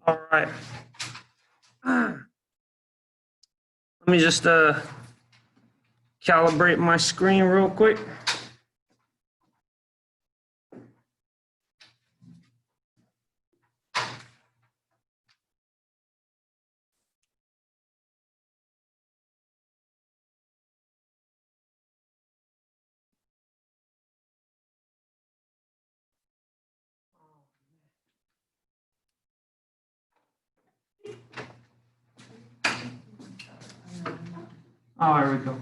All right. Let me just calibrate my screen real quick. Oh, here we go.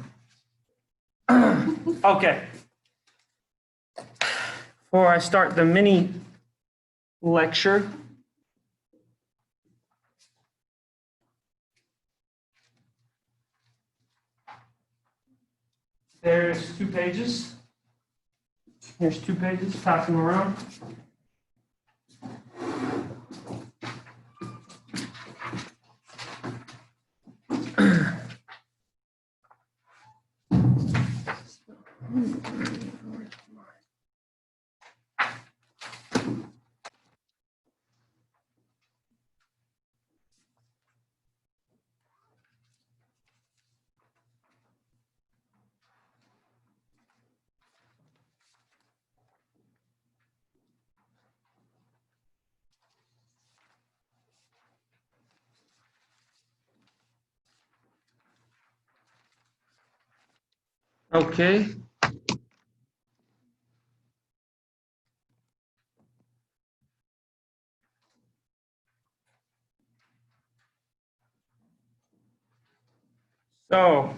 Okay. Before I start the mini lecture, there's 2 pages. Here's 2 pages, pass them around. Okay. So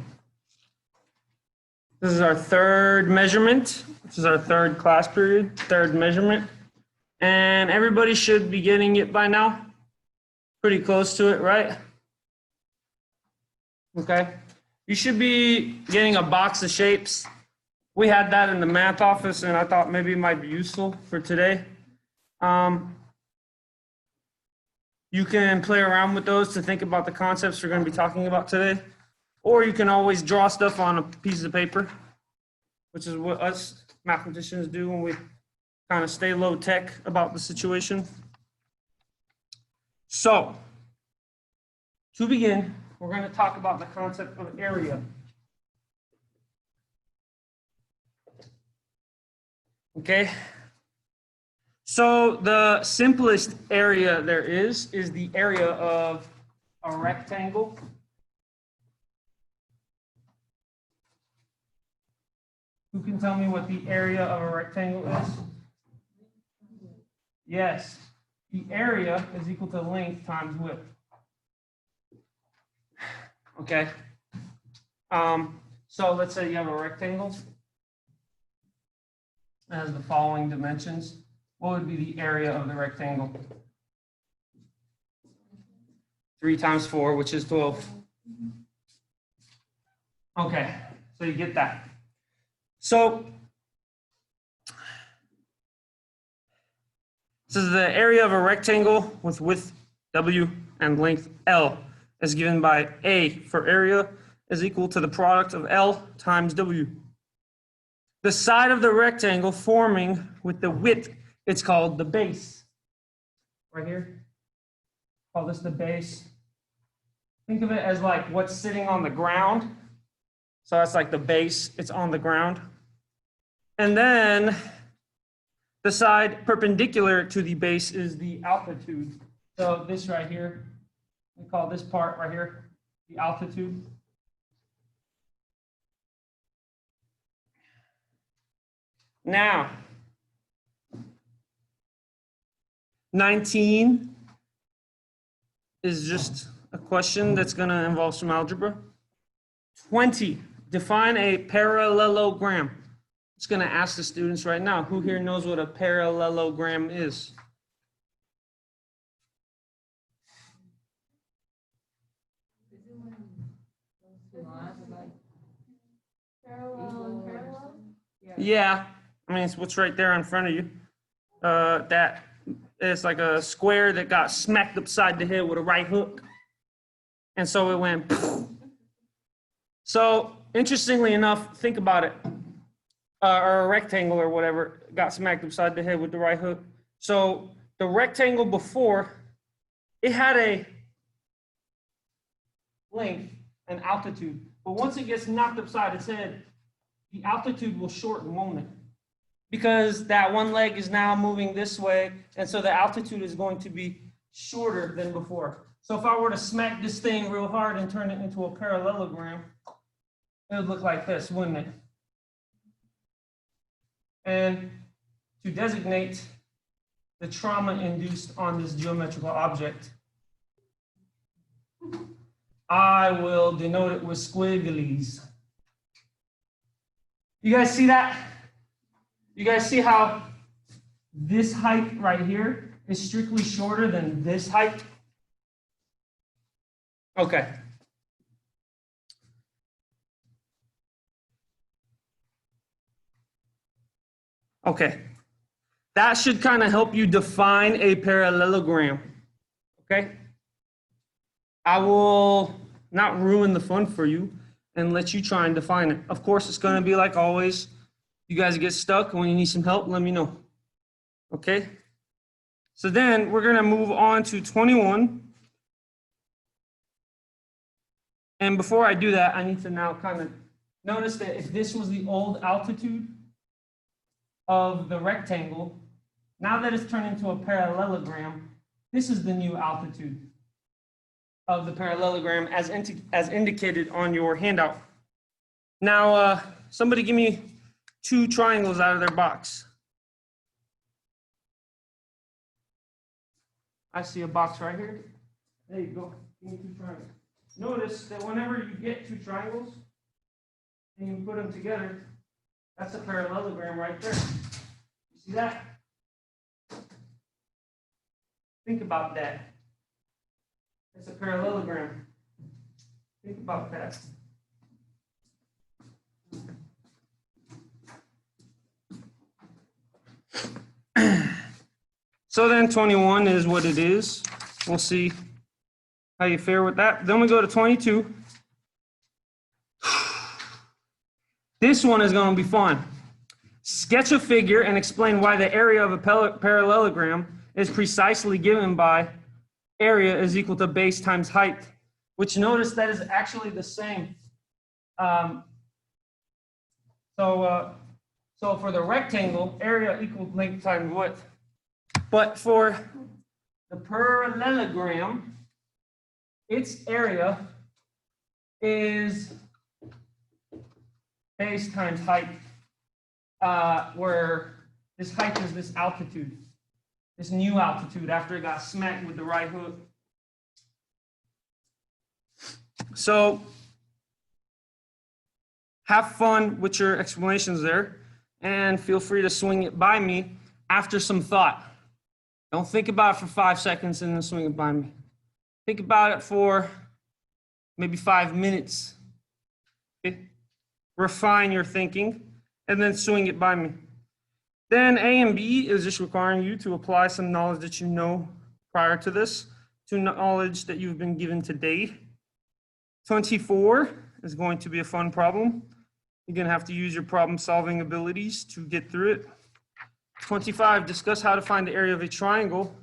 this is our 3rd measurement. This is our 3rd class period, 3rd measurement. And everybody should be getting it by now. Pretty close to it, right? Okay. You should be getting a box of shapes. We had that in the math office, and I thought maybe it might be useful for today. You can play around with those to think about the concepts we're going to be talking about today. Or you can always draw stuff on a piece of paper, which is what us mathematicians do when we kind of stay low tech about the situation. So, to begin, we're going to talk about the concept of area. Okay? So, the simplest area there is the area of a rectangle. Who can tell me what the area of a rectangle is? Yes. The area is equal to length times width. Okay. So let's say you have a rectangle that has the following dimensions. What would be the area of the rectangle? 3 times 4, which is 12. Okay, so you get that. So this is the area of a rectangle with width W and length L as given by A for area is equal to the product of L times W. The side of the rectangle forming with the width, it's called the base. Right here, call this the base. Think of it as like what's sitting on the ground. So that's like the base, it's on the ground. And then the side perpendicular to the base is the altitude. So this right here, we call this part right here the altitude. Now, 19 is just a question that's going to involve some algebra. 20, define a parallelogram. Just going to ask the students right now, who here knows what a parallelogram is? Yeah, I mean, it's what's right there in front of you. That is like a square that got smacked upside the head with a right hook. And so it went. So interestingly enough, think about it. Or a rectangle or whatever got smacked upside the head with the right hook. So the rectangle before, it had a length and altitude, but once it gets knocked upside its head, the altitude will shorten, won't it? Because that one leg is now moving this way, and so the altitude is going to be shorter than before. So if I were to smack this thing real hard and turn it into a parallelogram, it would look like this, wouldn't it? And to designate the trauma induced on this geometrical object, I will denote it with squigglies. You guys see that? You guys see how this height right here is strictly shorter than this height? Okay. Okay. That should kind of help you define a parallelogram. Okay? I will not ruin the fun for you and let you try and define it. Of course, it's going to be like always. You guys get stuck. When you need some help, let me know. Okay? So then we're going to move on to 21. And before I do that, I need to now kind of notice that if this was the old altitude of the rectangle, now that it's turned into a parallelogram, this is the new altitude of the parallelogram as indicated on your handout. Now, somebody give me 2 triangles out of their box. I see a box right here. There you go. Give me 2 triangles. Notice that whenever you get 2 triangles and you put them together, that's a parallelogram right there. You see that? Think about that. It's a parallelogram. Think about that. So then 21 is what it is. We'll see how you fare with that. Then we go to 22. This one is going to be fun. Sketch a figure and explain why the area of a parallelogram is precisely given by area is equal to base times height, which notice that is actually the same. So for the rectangle, area equals length times width. But for the parallelogram, its area is base times height, where this height is this altitude, this new altitude after it got smacked with the right hook. So have fun with your explanations there, and feel free to swing it by me after some thought. Don't think about it for 5 seconds and then swing it by me. Think about it for maybe 5 minutes. Okay? Refine your thinking and then swing it by me. Then A and B is just requiring you to apply some knowledge that you know prior to this to knowledge that you've been given today. 24 is going to be a fun problem. You're going to have to use your problem solving abilities to get through it. 25, discuss how to find the area of a triangle.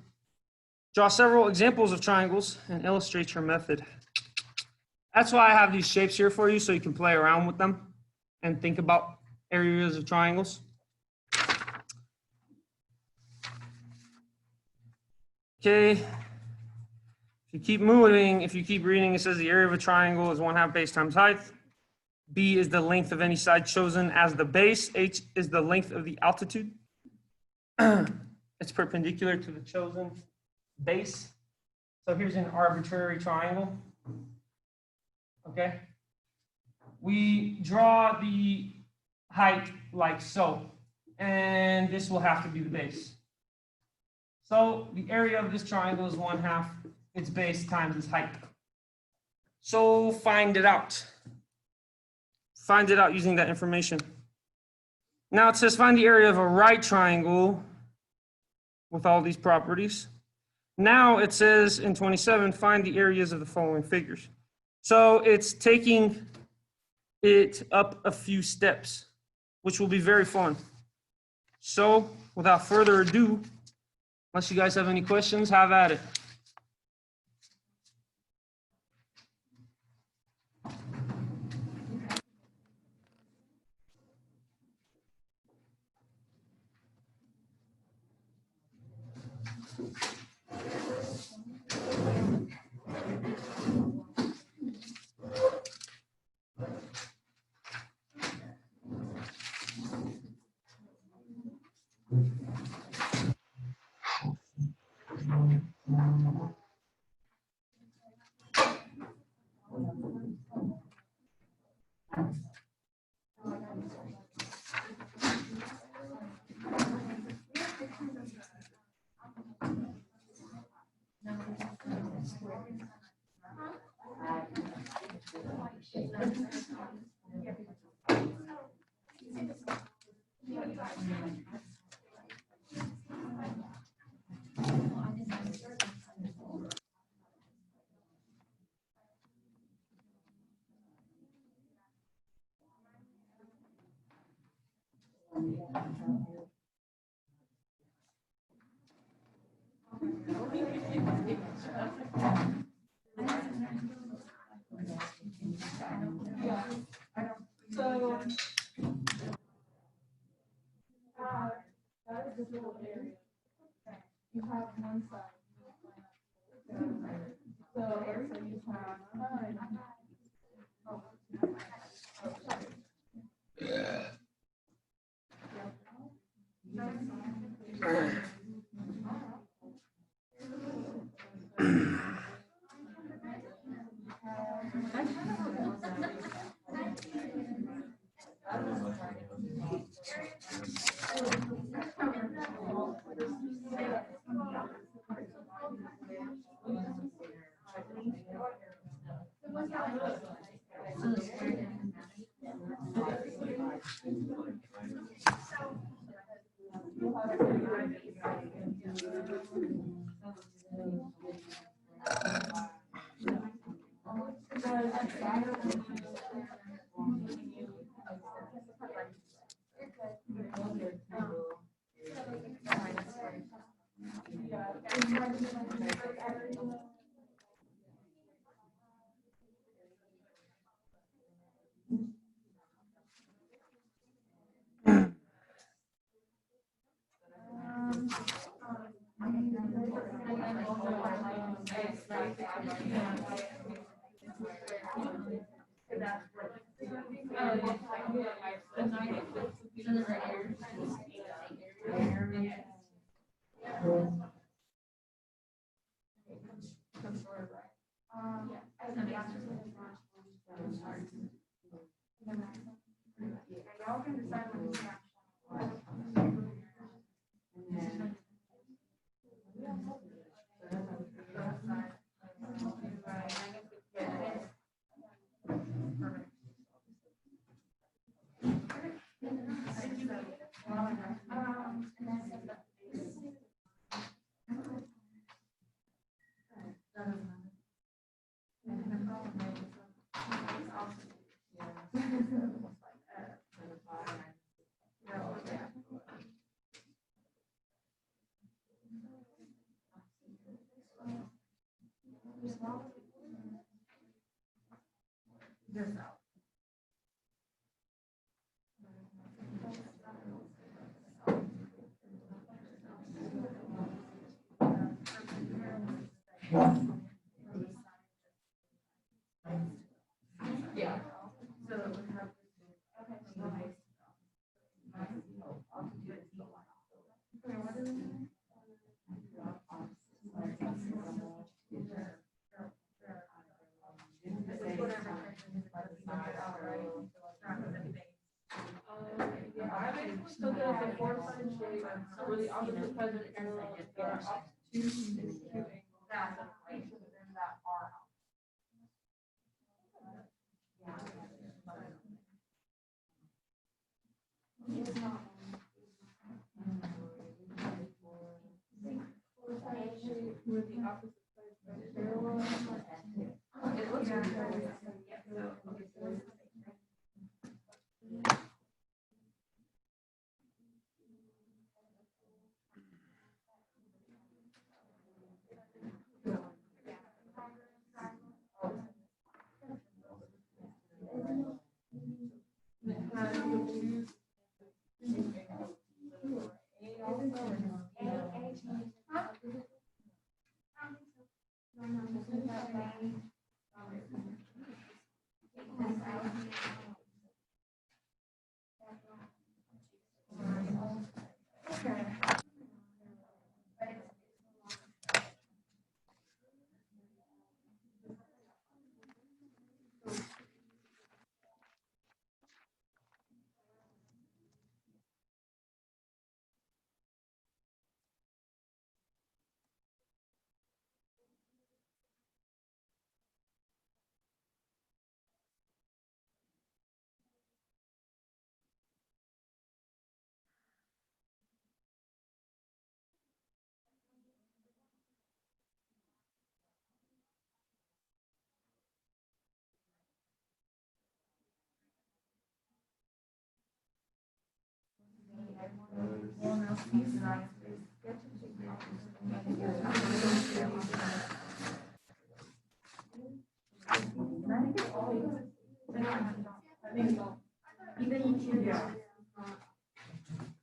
Draw several examples of triangles and illustrate your method. That's why I have these shapes here for you, so you can play around with them and think about areas of triangles. Okay, if you keep moving, if you keep reading, it says the area of a triangle is 1/2 base times height. B is the length of any side chosen as the base. H is the length of the altitude. It's perpendicular to the chosen base. So here's an arbitrary triangle. Okay. We draw the height like so, and this will have to be the base. So the area of this triangle is 1/2 its base times its height. So find it out. Find it out using that information. Now it says find the area of a right triangle with all these properties. Now it says in 27, find the areas of the following figures. So it's taking it up a few steps, which will be very fun. So without further ado, unless you guys have any questions, have at it.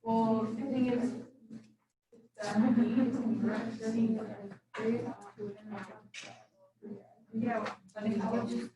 Well, the thing is, yeah, I think I'll just.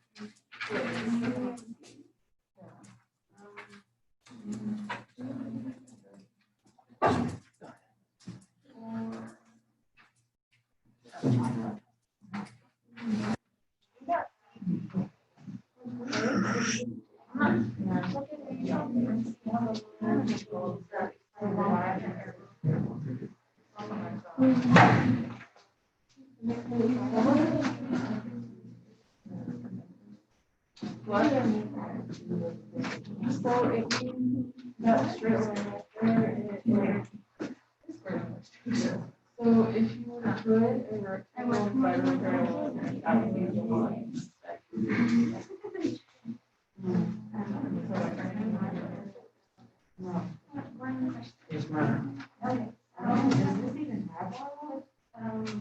What? So if you got straight so if you were to put a rectangle by rectangle, that would be the line. Yes, ma'am.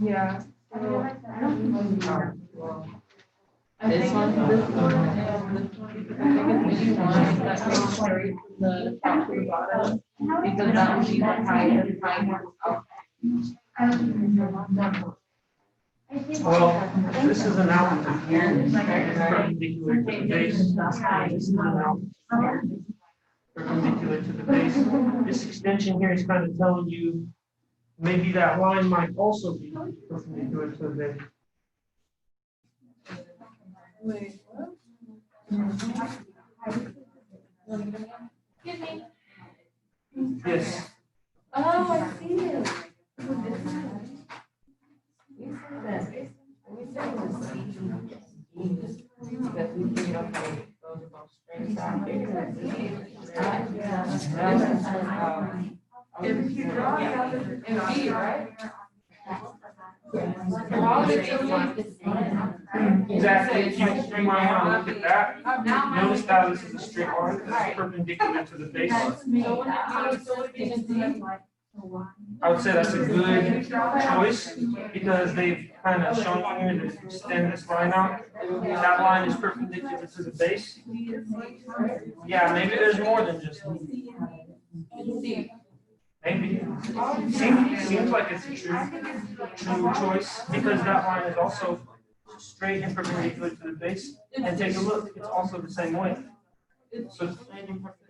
Yeah. This one and this one, I think it's maybe one that goes straight from the top to the bottom, because that would be the height of out. Well, this is an outline here. It's perpendicular to the base. This is an outline here. Perpendicular to the base. This extension here is kind of telling you maybe that line might also be perpendicular to the base. Wait, Yes. oh, I see it. If you draw it out in B, right? Exactly. If you might want to look at that. Notice how this is a straight line. This is perpendicular to the base. I would say that's a good choice because they've kind of shown you here to extend this line out. That line is perpendicular to the base. Yeah, maybe there's more than just maybe. Seems like it's a true choice because that line is also straight and perpendicular to the base. And take a look, it's also the same way. So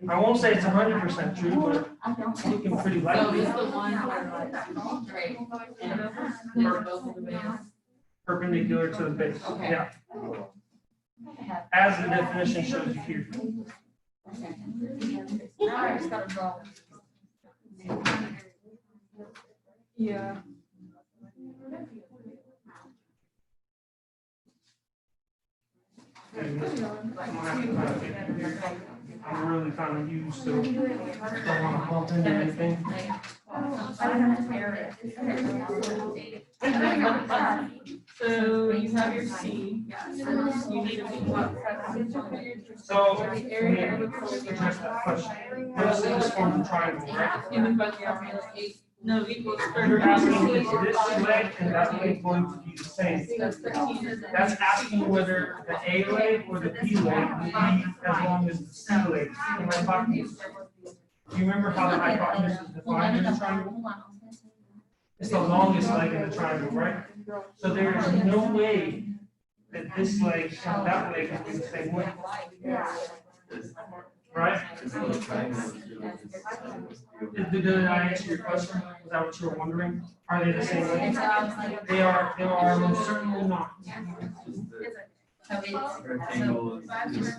I won't say it's 100% true, but it's looking pretty So likely. it's the one where like straight and they're both of the base. Perpendicular to the base. Okay. Yeah. As the definition shows you here. Now I just gotta draw. Yeah. I'm really kind of used, so don't want to bump into anything. So you have your C. You need to be what? So, The let me area of the address that question. Notice that this forms a triangle, right? given by the formula 8. No, equals You're asking, 30. is this leg and that leg going to be the same? That's 13. That's asking whether the A leg or the B leg will be as long as the C leg in my hypotenuse. Do you remember how the hypotenuse is defined in the triangle? It's the longest leg in the triangle, right? So there is no way that this leg and that leg will be the same way. Right? Did I answer your question? Is that what you were wondering? Are they the same way? They are most certainly not. Rectangle is just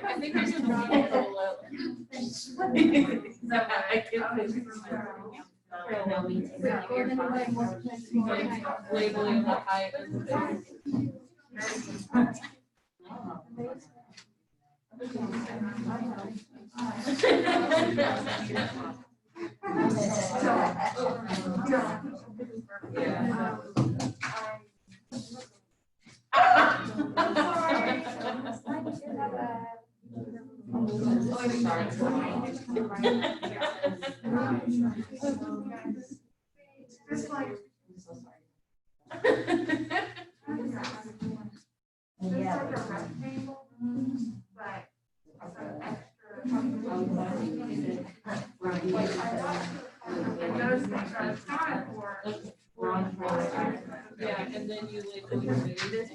I think I should draw it a little. I can't labeling the height of the base. Just like. Yeah. Just like a rectangle, but some extra. It does make our side for. Yeah, and then you label your base.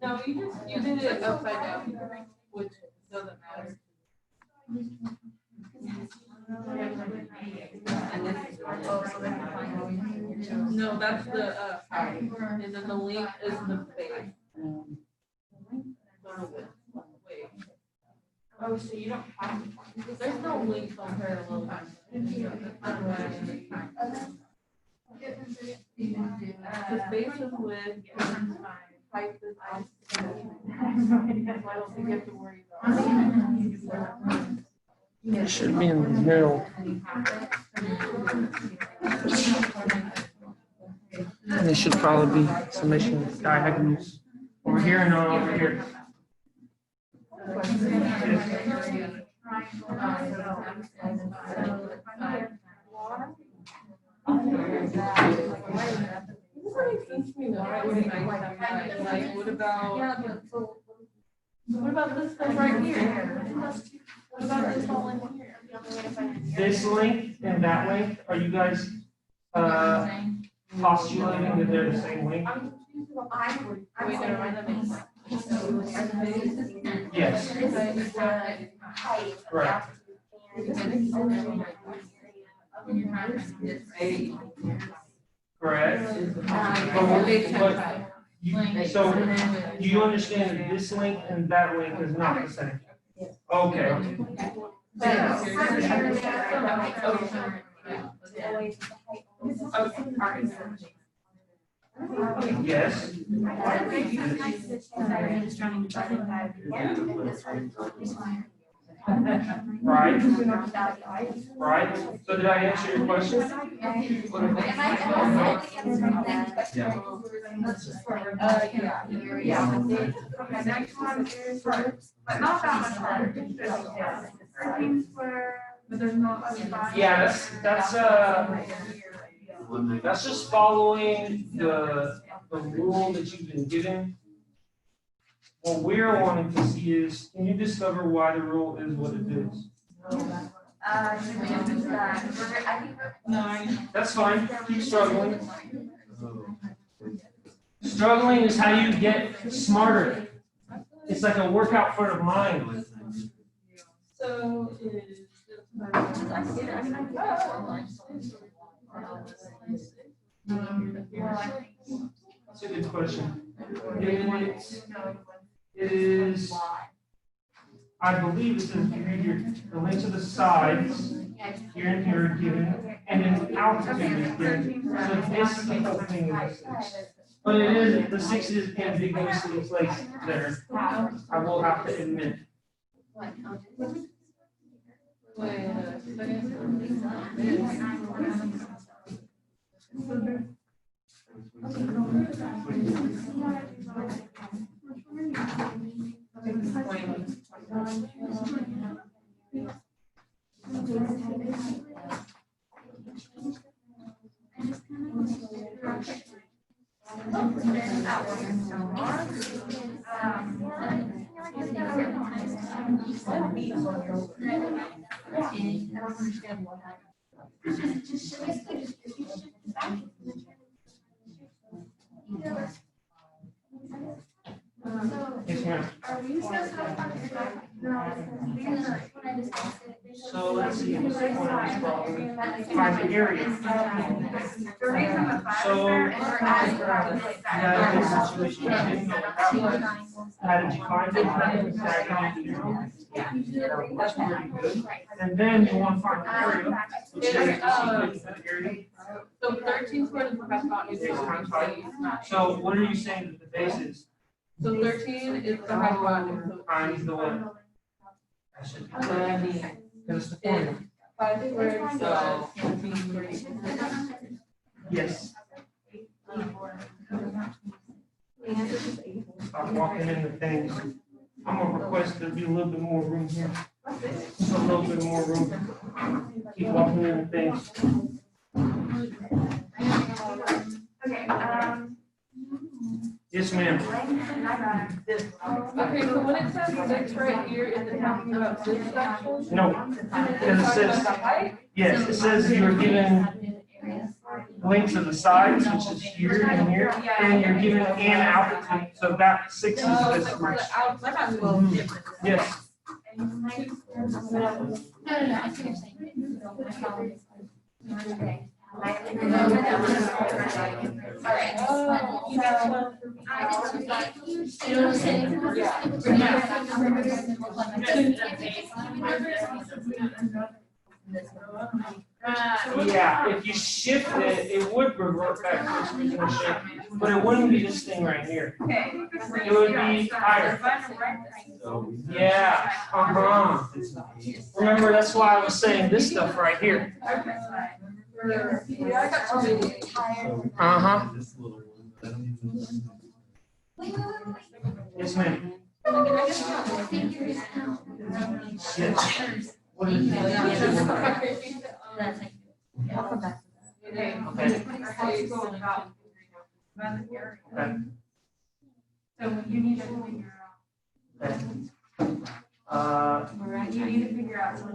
No, you did it upside down, which doesn't matter. No, that's the height, and then the length is the base. Wait. Oh, so you don't have to. There's no length on parallelogram. The space is width, height is height. I don't think you have to worry about. It should be in the middle. And they should probably be summation diagonals over here and not over here. What about this stuff right here? What about this whole in here? This length and that length, are you guys postulating that they're the same length? Wait, never mind, that makes sense. Yes. Right. Correct. But so do you understand that this length and that length is not the same? Okay. Yes. Right. Right. So did I answer your question? Okay, next one is, but not that much harder. 13 square, but there's not. Yeah, that's just following the rule that you've been given. What we're wanting to see is, can you discover why the rule is what it is? That's fine. Keep struggling. Struggling is how you get smarter. It's like a workout for the mind. So is. That's a good question. It is, I believe it says the length of the sides here and here are given, and then altitude is given. So this the whole thing is 6. But it is, the 6 is ambiguously placed there. I will have to admit. Yes, ma'am. So let's see, this one is problem. Find the area. So, yeah, this situation, you didn't know what that was. How did you find it? How did you That's pretty good. And then you want to find the area, which is the area. So 13 squared is the best spot. So what are you saying that the base is? So 13 is the hypotenuse. Times the what? That should be correct. Because the formula. 5 squared, so 14 squared. Yes. Stop walking into things. I'm gonna request there be a little bit more room here. Just a little bit more room. Keep walking into things. Okay, Yes, ma'am. Okay, so when it says 6 right here, is it talking about this section? No, And because it it's says, talking about height? yes, it says you're given lengths of the sides, which is here and here, and you're given an altitude, so that 6 is Oh, it's this like much. the outside. Yes. No, I see what you're saying. Yeah, if you shift it, it would revert back to its original shape, but it wouldn't be this thing right here. It would be higher. Yeah, Remember, that's why I was saying this stuff right here. Yeah, I got two mediums. This little one, I don't even know. Yes, ma'am. Yes. What is it? That's like. Okay. So you need to figure Okay. out, you need to figure out what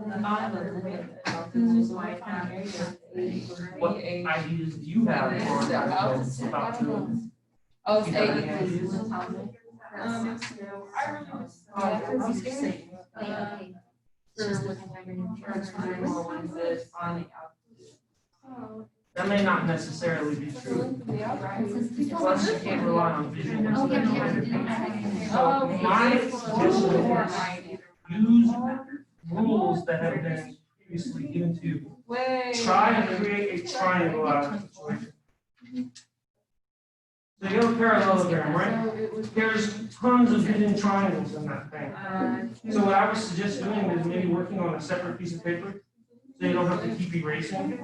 What ideas do you have on about doing? Oh, it's You got 8. any ideas? That may not necessarily be true. Plus, you can't rely on visual. So my suggestion is use rules that have been previously given to you. Try to create a triangle out of the situation. So you have a parallelogram, right? There's tons of hidden triangles in that thing. So what I would suggest doing is maybe working on a separate piece of paper so you don't have to keep erasing.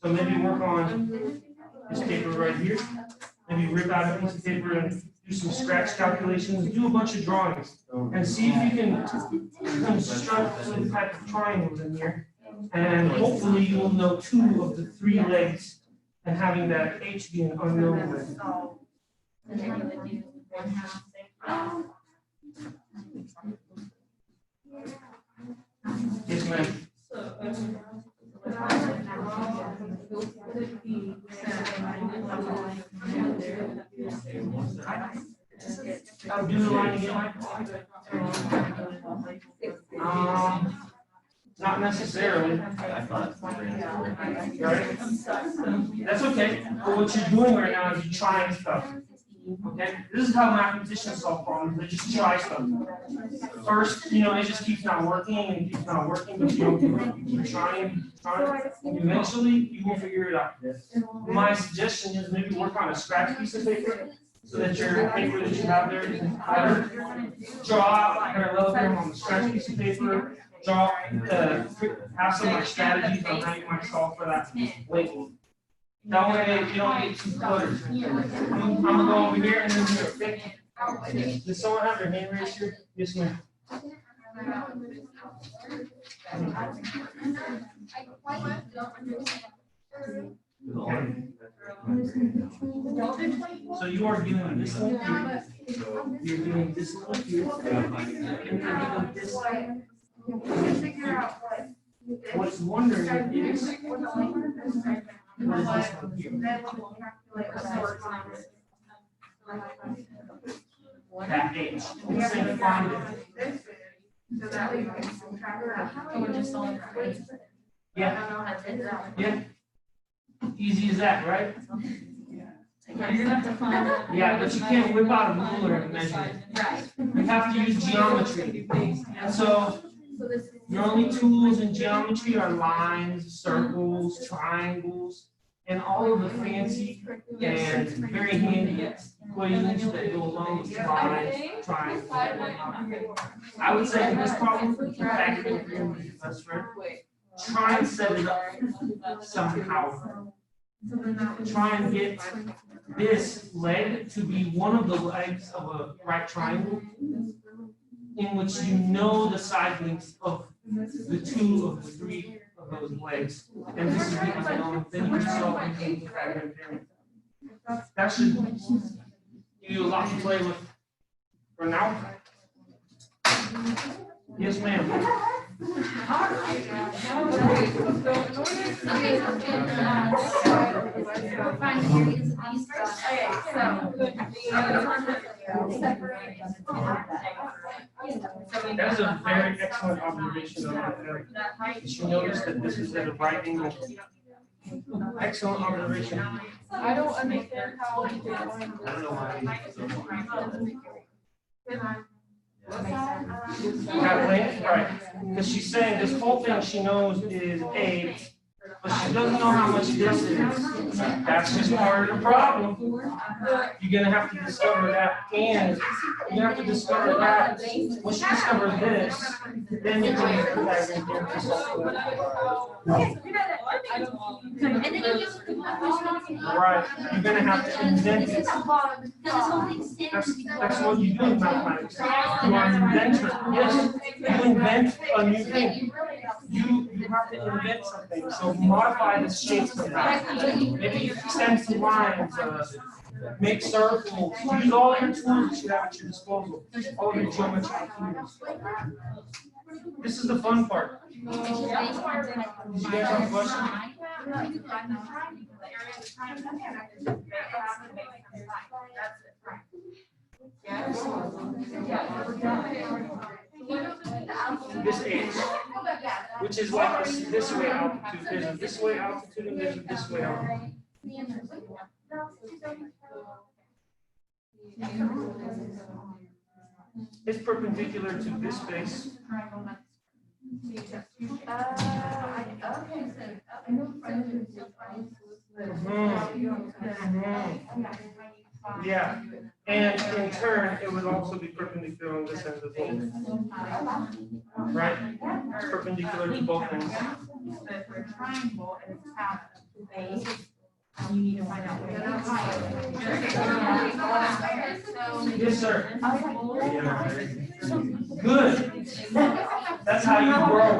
So maybe work on this paper right here. Maybe rip out a piece of paper and do some scratch calculations, do a bunch of drawings, and see if you can construct some type of triangles in here. And hopefully you will know 2 of the 3 legs, and having that H be an unknown leg. Yes, ma'am. Do the line again. Not necessarily. Right? That's okay. But what you're doing right now is you're trying stuff. Okay? This is how mathematicians solve problems. They just try stuff. First, it just keeps not working and keeps not working, but you don't give up. You keep trying. Eventually, you will figure it out. My suggestion is maybe work on a scratch piece of paper so that your paper that you have there is entire. Draw out a parallelogram on the scratch piece of paper. Have some like strategies on how you might solve for that later. That way you don't get too cluttered. I'm gonna go over here and then do a pick. Does someone have their hand raised here? Yes, ma'am. So you are doing this one here. You're doing this one here. And you're doing this one. What's wondering is what is this one here? That H. It's saying find it. Yeah. Yeah. Easy as that, right? Yeah, but you can't whip out a ruler and measure it. Right. You have to use geometry. And so your only tools in geometry are lines, circles, triangles, and all of the fancy and very handy equations that go along with lines, triangles, and whatnot. I would say in this problem, keep factoring 3 would be the best friend. Try and set it up somehow. So then that would. try and get this leg to be one of the legs of a right triangle in which you know the side lengths of the two of the three of those legs. And this is the unknown. Then you can solve anything with that right there. That should give you a lot to play with for now. Yes, ma'am. That's a very excellent observation of that. You should notice that this is at a right angle. Excellent observation. I don't understand how we can. I don't know why. That length, right? Because she's saying this whole thing she knows is A, but she doesn't know how much this is. That's just part of the problem. You're gonna have to discover that, and you have to discover that. Once you discover this, then you can put that in here to solve that. Right, you're gonna have to invent it. That's what you do in mathematics. You are an inventor. Yes, you invent a new thing. You have to invent something. So modify the shapes of that. Maybe extend some lines, make circles. Use all your tools that you have at your disposal. All of your geometrical tools. This is the fun part. Did you guys have a question? This H, which is like this way altitude. There's a this way altitude and there's a this way altitude. It's perpendicular to this face. Yeah, and in turn, it would also be perpendicular on this end as well. Right? It's perpendicular to both ends. But for a triangle, and it's half the base, you need to find out what it is. Yes, sir. Good. That's how you grow.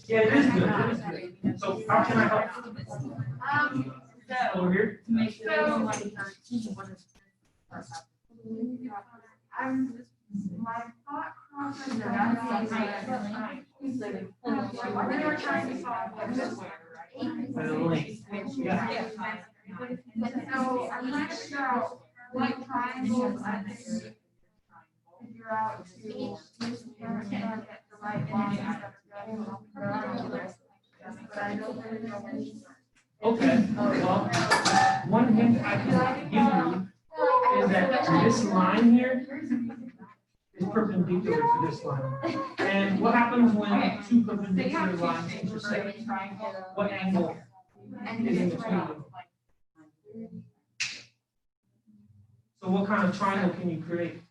Yeah, it is good. It is good. So how can I help? Over here? To make sure like 13, what is my thought process. When you're trying to solve this way, By the length. Yeah. so I'm trying to figure out what triangles I can figure out to get the right line. But I don't really know what it is. Okay. Well, one hint I can give you is that this line here is perpendicular to this line. And what happens when two perpendicular lines intersect? What angle is in between them? So what kind of triangle can you create?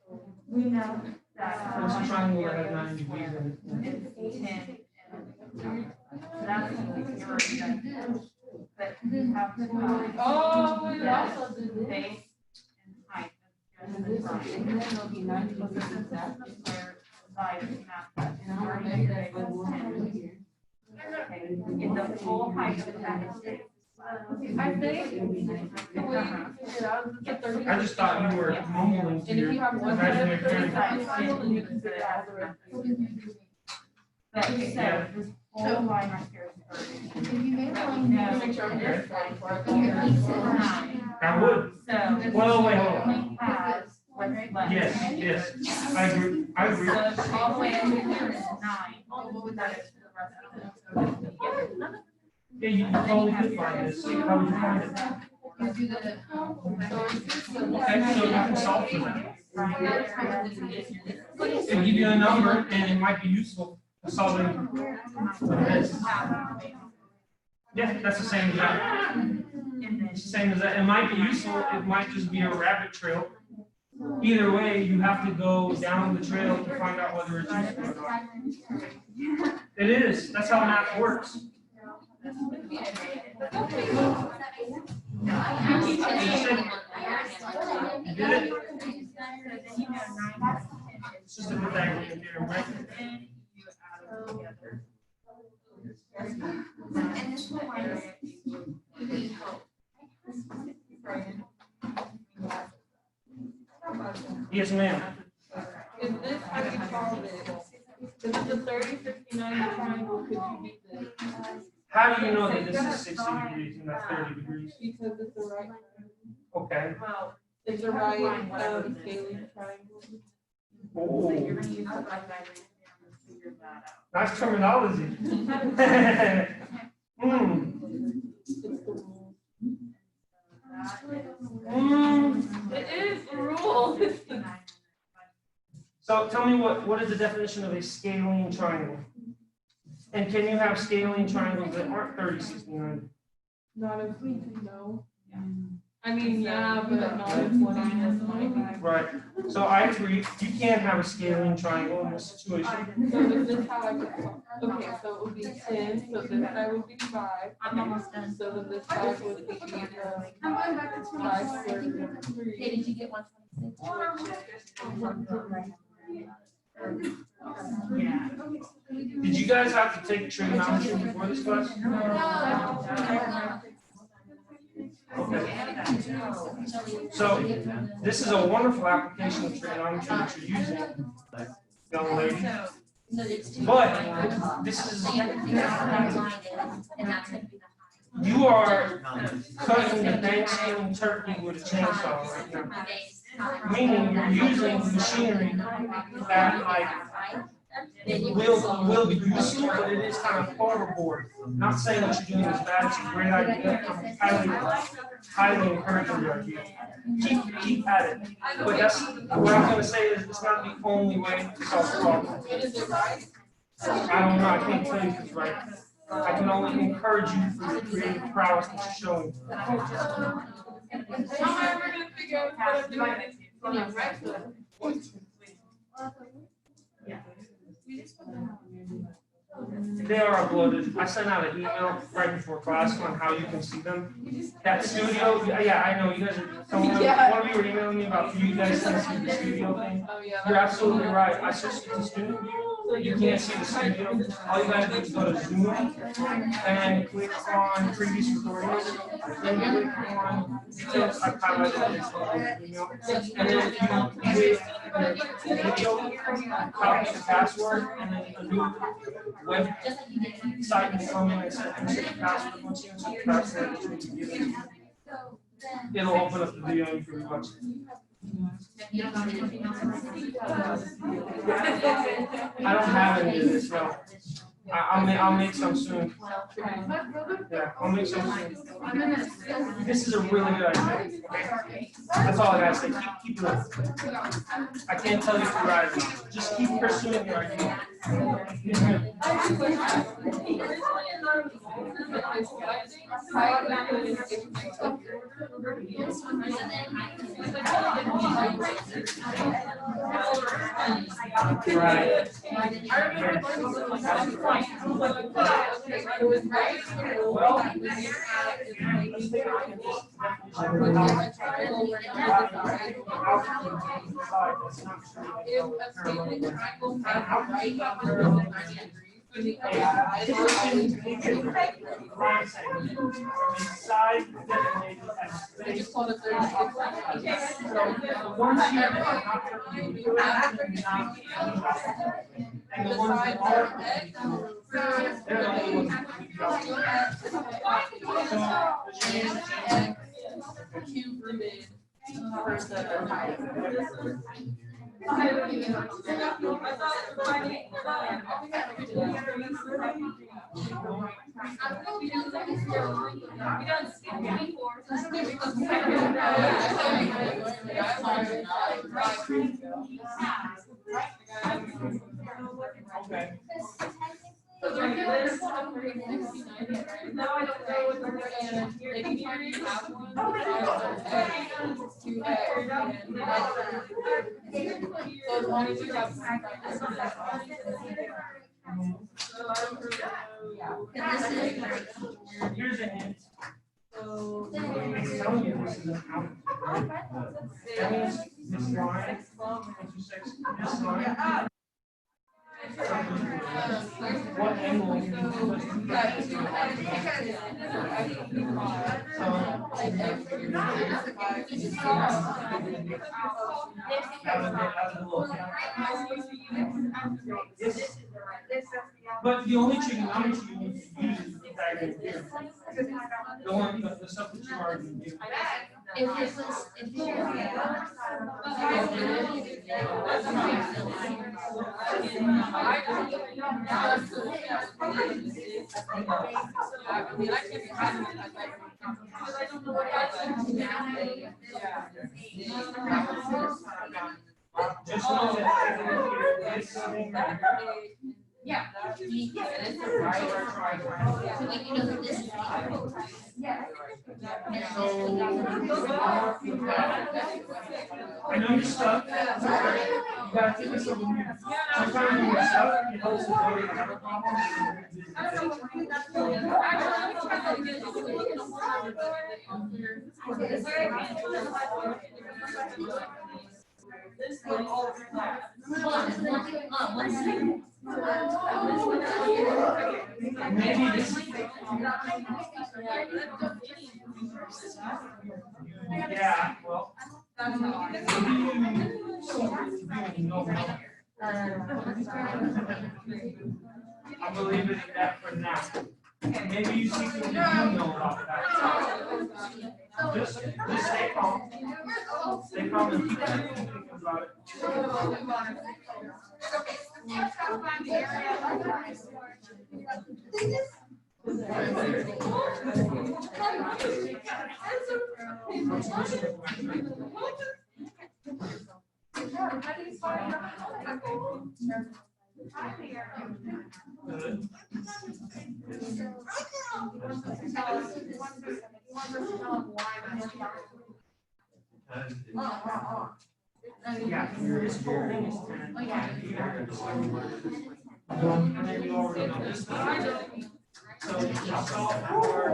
We know that. What's a triangle that has 90 degrees in it? It's 10. That's what you're saying. But you have to. Oh, we also do this. Base and height. And this will be 90% that. And I'm gonna make that by 1 here. Get the full height of that. I think. I just thought you were mumbling to And if your you have one imaginary side parent. then you can figure out the rest. But so this whole line right here is 30. Make sure No. it's I would. So. Well, wait, hold on. Only has what's left. Yes. I agree. I agree. So all the way up here is 9. That is for the rest of it. Yeah, you totally could find this. How would you find it? Okay, so you can solve for that. It'll give you a number and it might be useful for solving this. Yeah, that's the same as that. It's the same as that. It might be useful, it might just be a rabbit trail. Either way, you have to go down the trail to find out whether it's useful or not. It is, that's how math works. You did it? It's just a Pythagorean theorem, right? And this one minus. Yes, ma'am. Is this how you solve it? Is it the 30, 59 triangle? Could you beat this? How do you know that this is 60 degrees and that's 30 degrees? Because it's the right. Okay. It's the right scalene triangle. Oh, nice terminology. Hmm. It's the rule. It is the rule. So tell me what is the definition of a scalene triangle? And can you have scalene triangles that aren't 30, 60, 90? Not if we know. I mean, yeah, but not if one angle might be. Right. So I agree. You can't have a scalene triangle in this situation. So is this how I could solve? Okay, so it would be 10, so this side would be 5. I'm almost done. So then this side would be I'm going back to 5 26. squared root of Hey, 3. did you get 126? Did you guys have to take trigonometry before this class? Okay. So this is a wonderful application of trigonometry that you're using, young lady. But this is, you are cutting the Thanksgiving turkey with a chainsaw right now. Meaning you're using machinery that like will be useful, but it is kind of overboard. I'm not saying what you're doing is bad, it's a great idea. I'm highly encouraging your idea. Keep at it. But that's what I'm gonna say is it's not the only way to solve the problem. I don't know, I can't tell you if it's right. I can only encourage you for your creative prowess that you're showing. How am I ever gonna figure out what I'm doing? They are uploaded. I sent out an email right before class on how you can see them. That studio, yeah, I know you guys are. One of you were emailing me about you guys can see the studio thing. Oh, yeah. You're absolutely right. I switched it to student view. You can't see the studio. All you gotta do is go to Zoom and click on previous recordings. Then click on details. I highlighted this email. And then if you create a video, copy the password, and then a new web site will come in and set the password. Once you enter the password, it'll open up the video and you can watch it. I don't have any of this, no. I'll make some soon. Yeah, I'll make some soon. This is a really good idea. Okay? That's all I gotta say. Keep it up. I can't tell you if you're right or not. Just keep pursuing your idea. Right. Okay. And this is Here's a hint. So. It's telling you this is an out. That means this line, intersects this line. What angle? But the only trigonometry you need to use is the diagram here. The one, the stuff that you already do. if it was if it Just know that this thing right yeah. here, right. So like you know this is I know you're stuck. You gotta think of something new. Sometimes when you're stuck, it helps to know you have a problem. Maybe this. Yeah, well. I'm gonna leave it at that for now. Maybe you see what you know about that. Just stay calm. Stay calm and keep thinking about it. Good. Yeah, your scoring is 10. And then you already know this. So I'll solve for.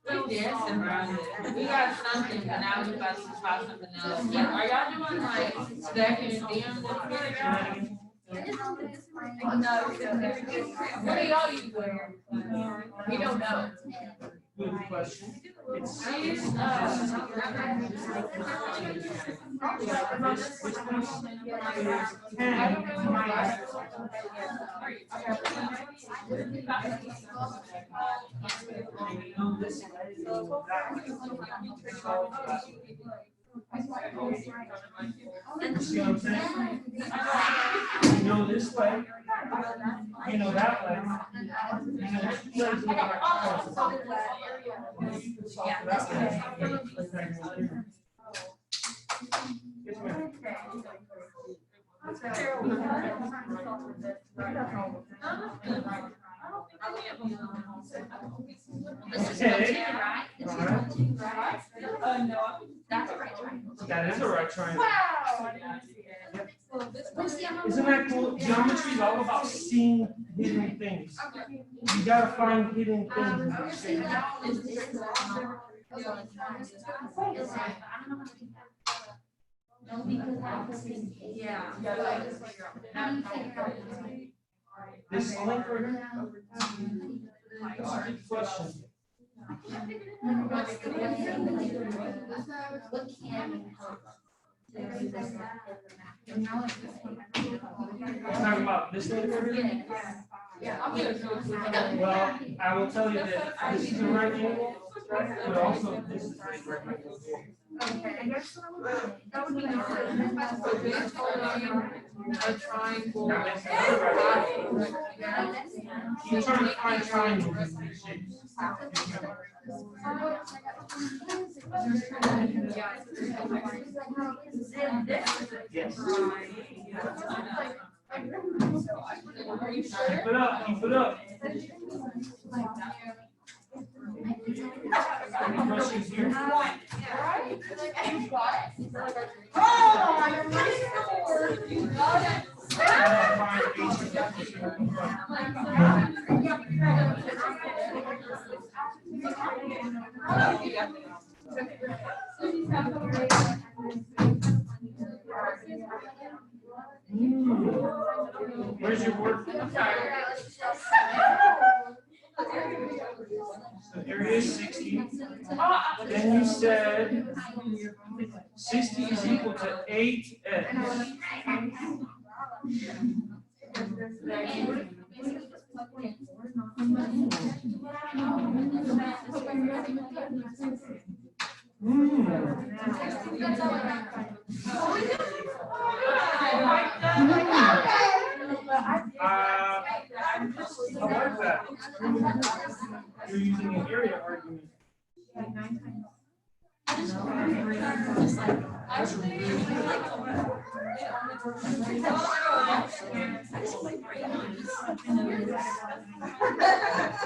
We dancing around it. We got something, but now we about to try something else. Yeah, are y'all doing like stacking and DM? What are y'all using? We don't know. Good question. It's see what I'm saying? You know this way, you know that way. You know two ways in the right place. You can solve that way. Yes, ma'am. this is Okay. right? This is right? That's a right triangle. That is a right triangle. What's the other Isn't that cool? Geometry is all about seeing hidden things. You gotta find hidden things. in the shape. This link right here. That's a good question. What can You're talking about this link right here? Well, I will tell you that this is a right angle, but also this is a right angle. A triangle. That makes another right angle. Keep trying to find triangles in these shapes. Yes. Keep it up, keep it up. Any questions here? Where's your work? So area is 60. Then you said 60 is equal to 8x. I like that. You're using an area argument. What's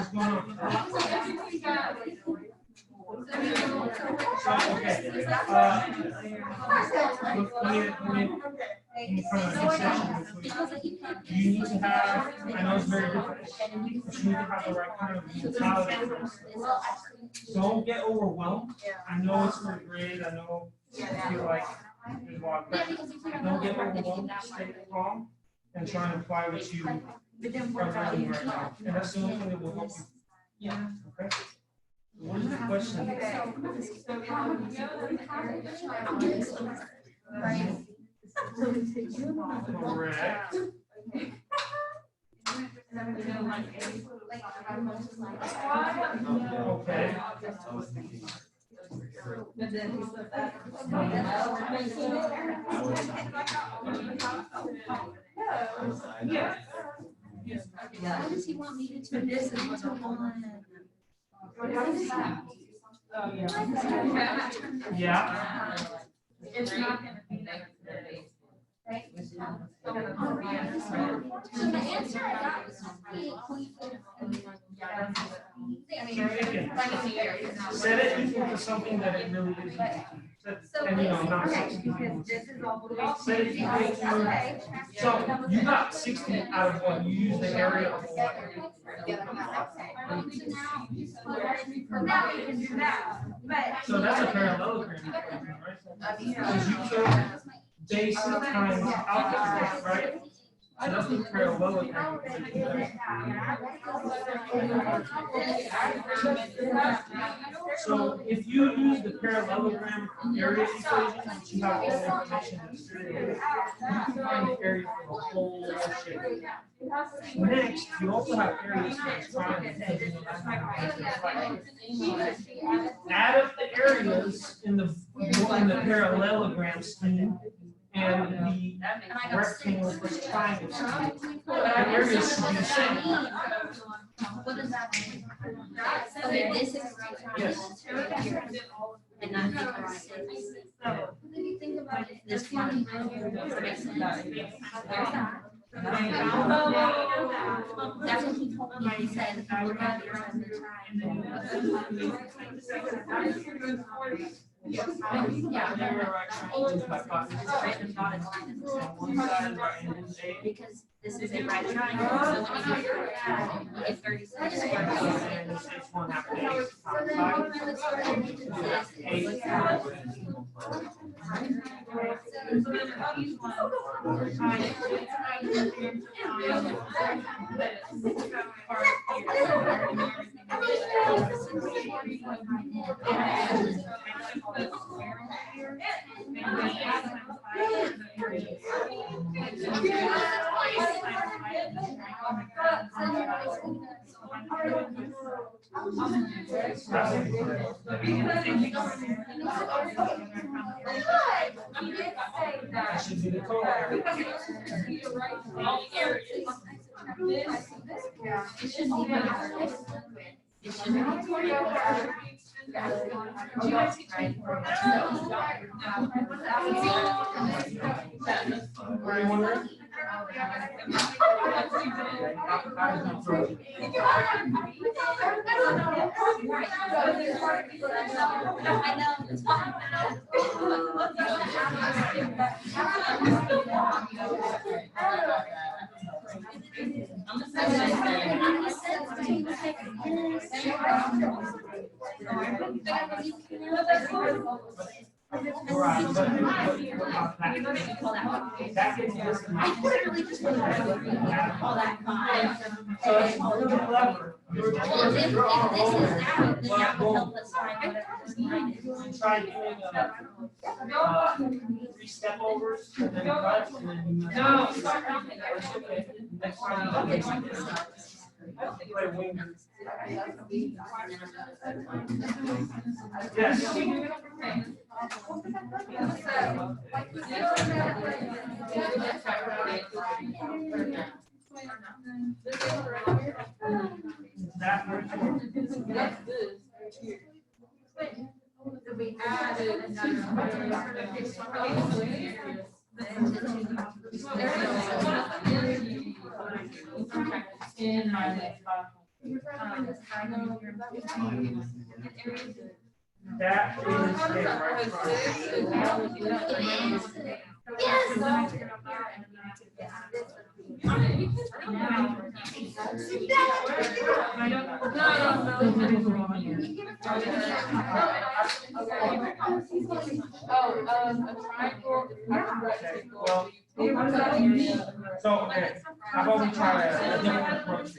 going on? So, okay. Let me try to section this week. You need to have, I know it's very difficult, but you need to have the right kind of mentality first. Don't get overwhelmed. I know it's for grade, I know you feel like there's a lot of pressure. Don't get overwhelmed, stay calm, and try and apply what you are learning right now. And that's the only thing that will help you. Yeah. Okay? What is the question? Correct. Okay. What does he want me to turn this into one? Yeah. It's not gonna be negative. So the answer I got was Set it equal to something that it really is. And you know, not 60. Set it equal to. So you got 60 out of what? You use the area of what? So that's a parallelogram, right? Because you took base times alpha, right? So that's the parallelogram. So if you use the parallelogram area equation, which you have all the information that's true, you can find the area for the whole shape. Next, you also have areas for the triangle. Add up the areas in the parallelogram scheme and the rectangle plus triangle scheme. The areas should be the same. What does that mean? Okay, this is right triangle. And I'm the right. So then you think about it, this one makes sense. That's what he told me. He said, I would rather run the triangle. Yeah. Because this is a right triangle, so when you get 36 That should be the total area. What are you wondering? Right, but what about that? That gets this. I literally just want to all that fine. So it's really clever. Well, if this is out, then that will help us find whatever this line is. Try doing three step overs and then cut and then you. No. Next time you play wing. Yes. That We added that is a right a triangle, rectangle. So, okay, how about we try a different approach?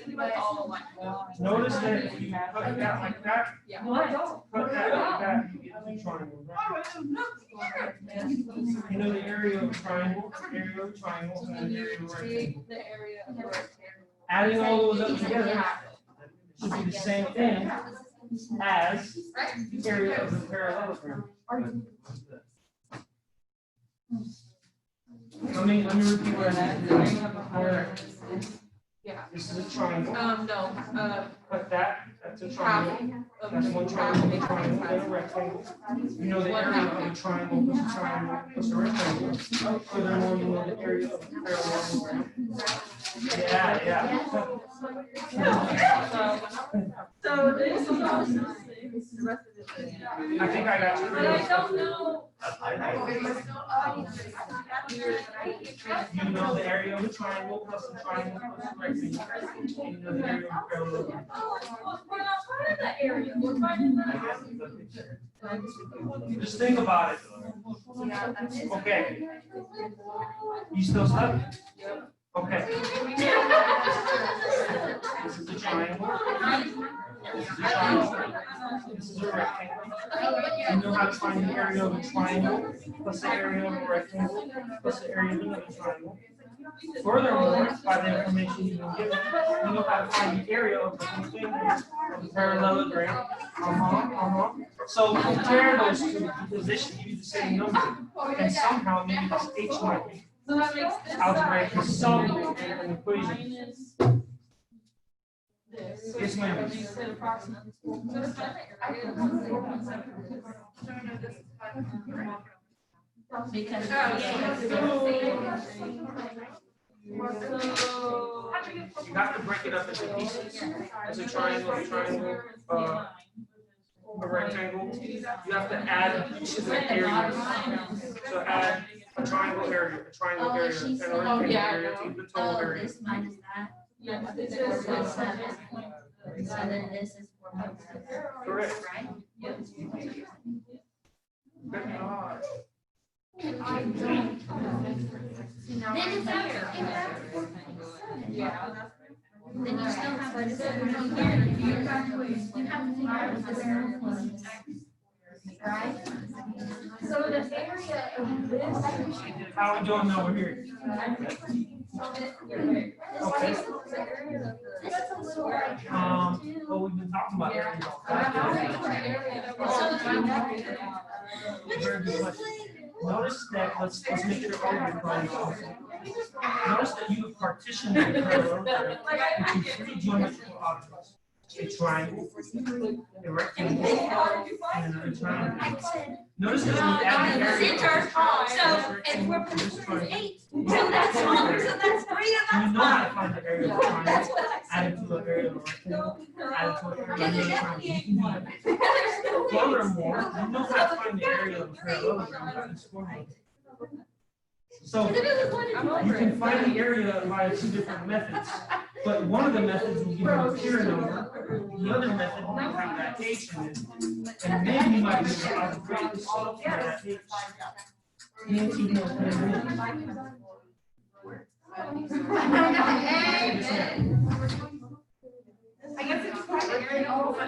Notice that if you cut that like that, Yeah. cut that like that, you get two triangles, right? You know the area of a triangle, area of a triangle, and the area of a rectangle. The area of the rectangle. Adding all those up together should be the same thing as the area of the parallelogram. Let me repeat what I did. Yeah. This is a triangle. No, Cut that. That's a half triangle. of That's one triangle, a triangle, and a rectangle. You know the area of a triangle plus a triangle plus a rectangle. Furthermore, you know the area of a parallelogram. Yeah. So this is I think I got you. but I don't know. You know the area of a triangle plus a triangle plus a rectangle. You know the area of a parallelogram. We're not part of that area. We're finding that. Just think about it. Okay. You still stuck? Okay. This is a triangle. This is a triangle. This is a rectangle. You know how to find the area of a triangle plus the area of a rectangle plus the area of another triangle. Furthermore, by the information you've been given, you know how to find the area of the whole thing of the parallelogram. So compare those two because they should give you the same number. And somehow maybe this h might be So that makes this algebraically side solvable an equation. minus this. Yes, ma'am. That makes it approximately. So to find the area of Because. You have to break it up into pieces. As a triangle, a rectangle. You have to add each of the areas. So add a triangle area, and a rectangle area to the total Oh, area. this minus that. Yeah, this So is. 7. So then this is 4.7. Correct. Right? Then it's after. Yeah. Then you still have a 7 here. You have to figure out what the 7 was. Right? So the area of this. How are we doing over here? Okay. That's a little like. Well, we've been talking about areas. Very good question. Notice that, let's make sure all of your drawings are also. Notice that you have partitioned the parallelogram into three geometrical objects. A triangle, a rectangle, and another triangle. Notice that we add the area. So if we're positioning 8, so that's all, so that's 3 You and know how that's to find the area of a triangle, add it to the area of a rectangle, add it to the area of another triangle. You can do that. Furthermore, you know how to find the area of a parallelogram by this formula. So you can find the area via two different methods, but one of the methods will give you a pure number. The other method will have that H in it, and then you might be able to algebraically solve for that H. I guess it's part of the area of the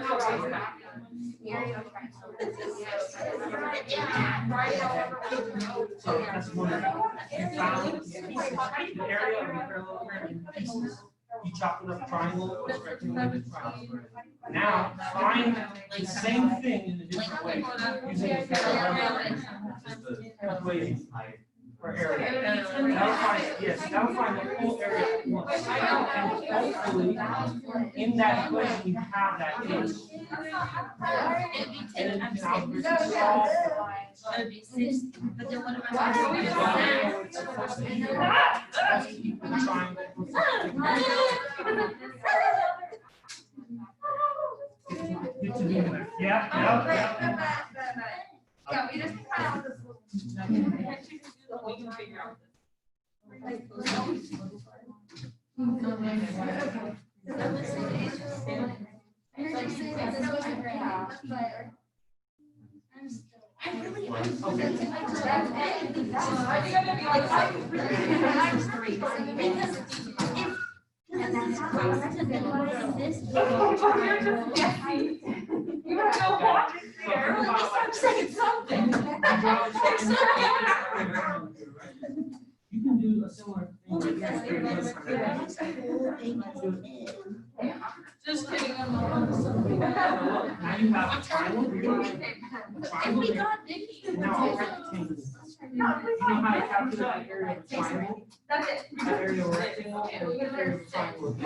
So that's one of them. You found the area of the parallelogram in pieces. You chop it up triangle, it's rectangle, it's triangle. Now find the same thing in a different way using the parallelogram equation for area. That'll find, yes, that'll find the whole area at once. And hopefully, in that equation, you have that H. And then you can algebraically solve. That'd be 60, but then what am I Yeah. Yeah, we just kind of. We can figure out I really and that's how I this. You gotta go watch it there. At least I'm saying something. You can do a similar thing. Just kidding. Now you have a triangle. And we got Vicky. Now a rectangle. You know how to calculate the area of a triangle? That's it. The area of a rectangle and the area of a triangle.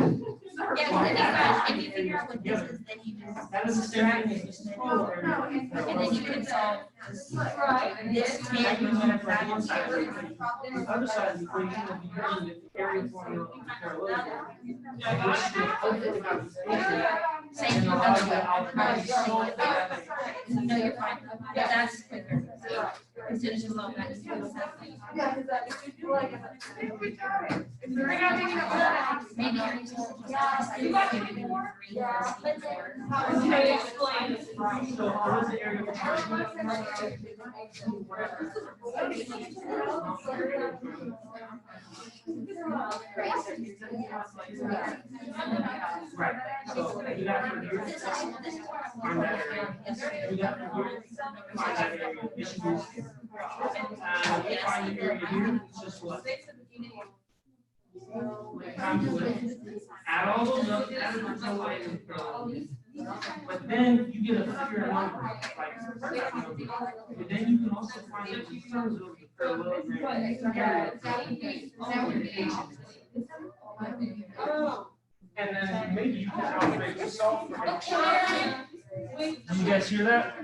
Yeah, if you figure out what this is, then you just. That is the same thing as this total area. And then you can solve this That can you have for one side of the equation. The other side of the equation will be using the area formula of the parallelogram. Which will hopefully have the same same and for allow you to the algebraically solve that. No, you're fine. That's quicker. As soon as you load that. Yeah, because that, if you do like, if we try it. If you're not making it all. Maybe you're using. Okay, explain. So what is the area of a triangle? Right. So you got to do find that area. You got to do find that area. It should be. Find the area here. It's just what? Times what? Add all those up. Add them to but then you get a pure number, like perfect number. But then you can also find it in terms of the parallelogram area. And then maybe you can algebraic to solve for it. Did you guys hear that?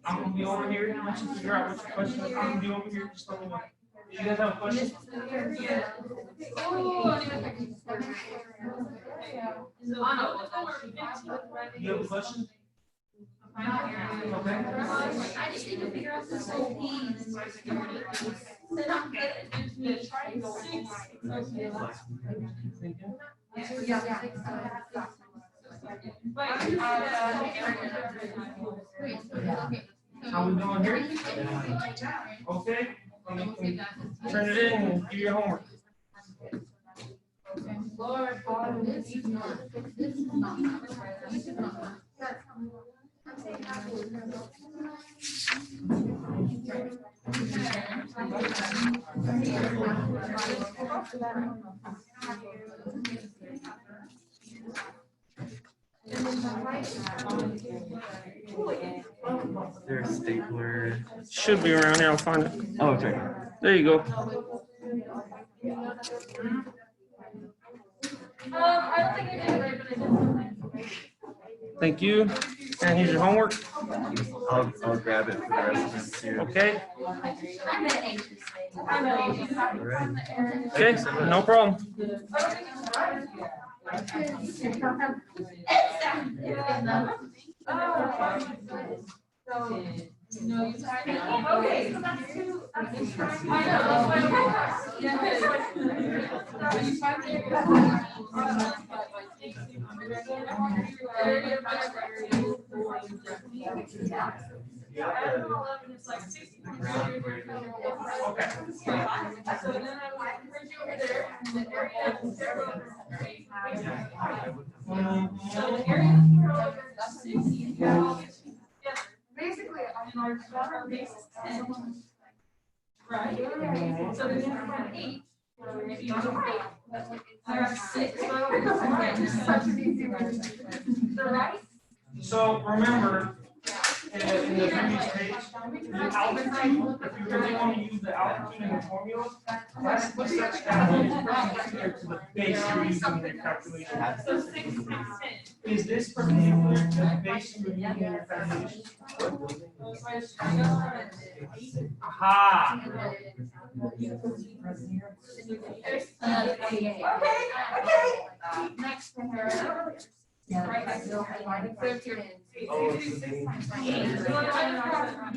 I'm gonna be over here and let you figure out what your question is. I'm gonna be over here, just let me know. Do you guys have a question? You have a question? Okay. I just need to figure out this whole piece. How we doing here? Okay. Turn it in and do your homework. Lord, God, this is not. Their stapler. Should be around here. I'll find it. Oh, okay. There you go. I don't think I did right, but I did. Thank you. And here's your homework. I'll grab it for the rest of us too. Okay. I'm an anxious All right. Okay. No problem. Okay, so that's two. Basically, on our water basis. Right. So there's one eight. There are six. Such an easy one. The right. So remember, in the previous page, the altitude, if you really want to use the altitude in the formula, that's the such that is perpendicular to the base you're using in your calculation. So 6 times 10. Is this perpendicular to the base you're using in your calculation? Aha! Okay. Next to her. Right. 13. Oh, So 6 times 10.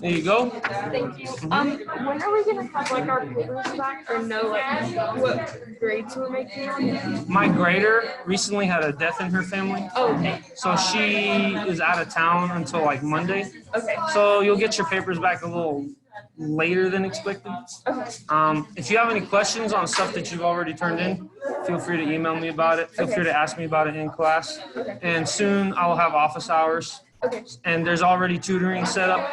There you go. Thank you. When are we gonna have like our papers back or know like what grades we're making on it? My grader recently had a death in her family, Oh, okay. so she is out of town until like Monday. Okay. So you'll get your papers back a little later than expected. Okay. If you have any questions on stuff that you've already turned in, feel free to email me about it. Feel free to ask me about it in class. And soon I'll have office hours. Okay. And there's already tutoring set up.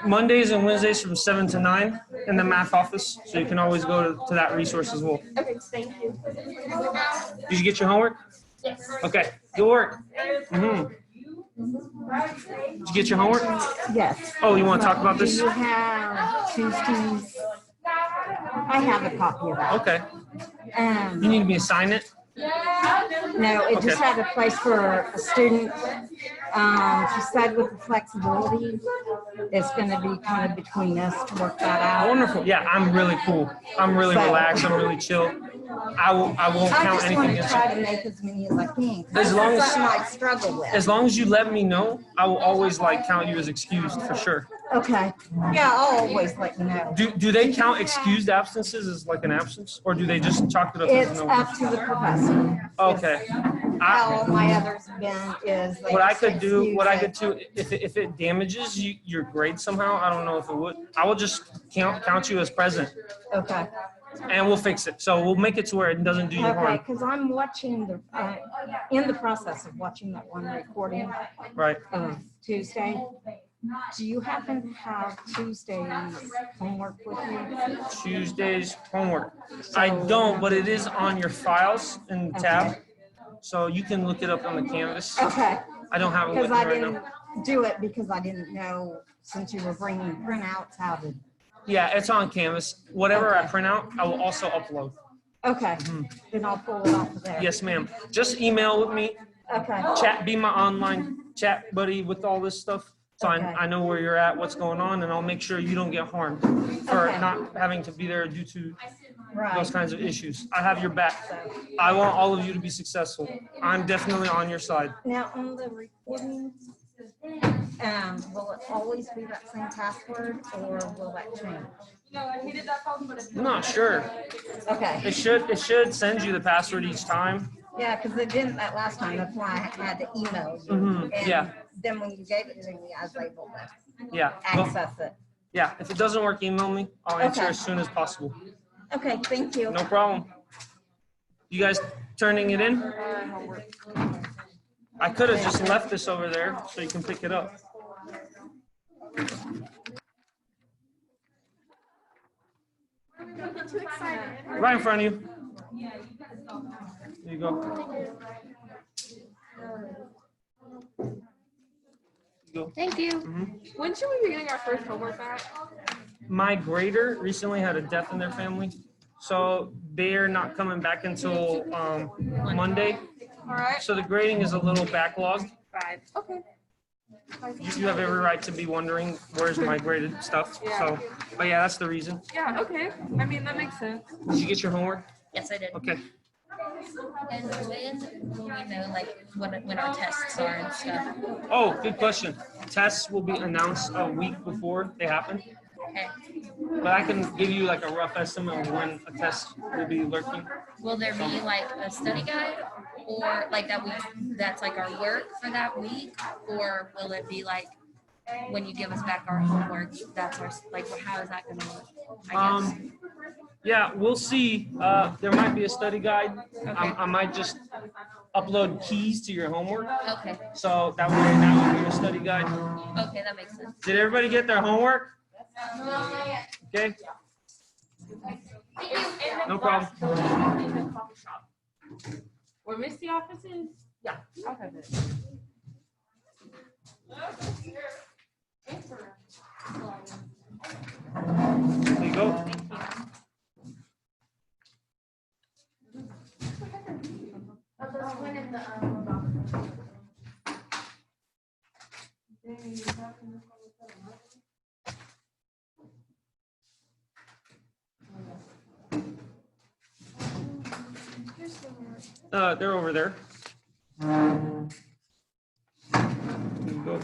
Mondays and Wednesdays from 7 to 9 in the math office. So you can always go to that resource as well. Okay. Thank you. Did you get your homework? Yes. Okay. Good work. Did you get your homework? Yes. Oh, you want to talk about Do this? you have Tuesdays? I have a copy of that. Okay. You need me to sign it? No, it just Okay. had a place for a student. She said with the flexibility, it's going to be kind of between us to work that out. Wonderful. Yeah, I'm really cool. I'm really So- relaxed. I'm really chill. I won't I count just anything want to against try you. to make as many as I can. As long as- That's something I struggle with. As long as you let me know, I will always like count you as excused for sure. Okay. Yeah, I'll always let you know. Do they count excused absences as like an absence, or do they just chalk it up as It's no? up to the professor. Okay. How all my others been is. they What I just could do, excuse it. if it damages your grade somehow, I don't know if it would. I will just count you as present, Okay. and we'll fix it. So we'll make it to where it doesn't do you Okay, harm. because I'm watching in the process of watching that one recording Right. of Tuesday. Do you happen to have Tuesday's homework with you? Tuesday's homework. I don't, but it is on your files in the tab, so you can look it up on the Canvas. Okay, I don't have it with because me I right didn't now. do it because I didn't know, since you were bringing printouts, how to. Yeah, it's on Canvas. Whatever I Okay. print out, I will also upload. Okay, then I'll pull it off of there. Yes, ma'am. Just email with me. Okay, Chat, be my online chat buddy with all this stuff. So Okay. I know where you're at, what's going on, and I'll make sure you don't get harmed for Okay. not having to be there due to those right. kinds of issues. I have your back. I want all of you to be successful. I'm definitely on your side. Now, on the recording, will it always be that same password or will that change? I'm not sure. Okay, It should send you the password each time. yeah, because it didn't that last time, that's why I had to email you. Mhm, And yeah. then when you gave it to me, I was able to Yeah. Well, access it. yeah. If it doesn't work, email me. I'll answer Okay. as soon as possible. Okay, thank you. No problem. You guys turning it in? I could have just left this over there so you can pick it up. Right in front of you. There you go. You go. Thank you. Mhm. When should we be getting our first homework back? My grader recently had a death in their family, so they're not coming back until Monday. All right. So the grading is a little backlogged. Okay. You have every right to be wondering where's my graded stuff. So, but yeah, that's the reason. Yeah. Okay. I mean, that makes sense. Did you get your homework? Yes, I did. Okay. And when will we know, like, when our tests are and stuff? Oh, good question. Tests will be announced a week before they happen, Okay. but I can give you like a rough estimate of when a test will be lurking. Will there be like a study guide, or like that's like our work for that week, or will it be like when you give us back our homework, that's our, like, how is that gonna work? I guess. Yeah, we'll see. There might be a study guide. I might just upload keys to your homework, Okay. so that would be a study guide. Okay, that makes sense. Did everybody get their homework? Okay. No problem. Where Misty office is? Yeah, I'll have it. There you go. They're over there. There you go.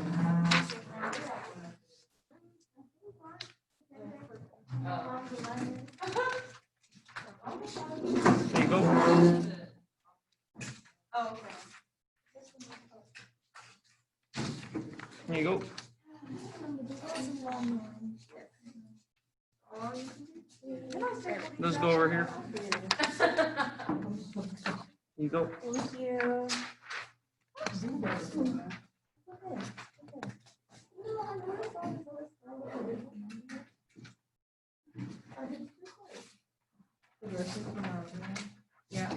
There you go. There you go. Let's go over here. There you go. Thank you. Yeah.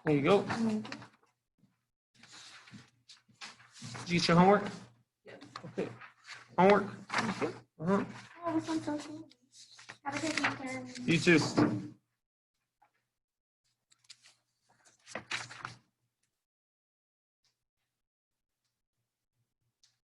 There you go. Did you get your homework? Okay. Homework? Okay. Oh, this one's so cool. Have a good weekend. You too.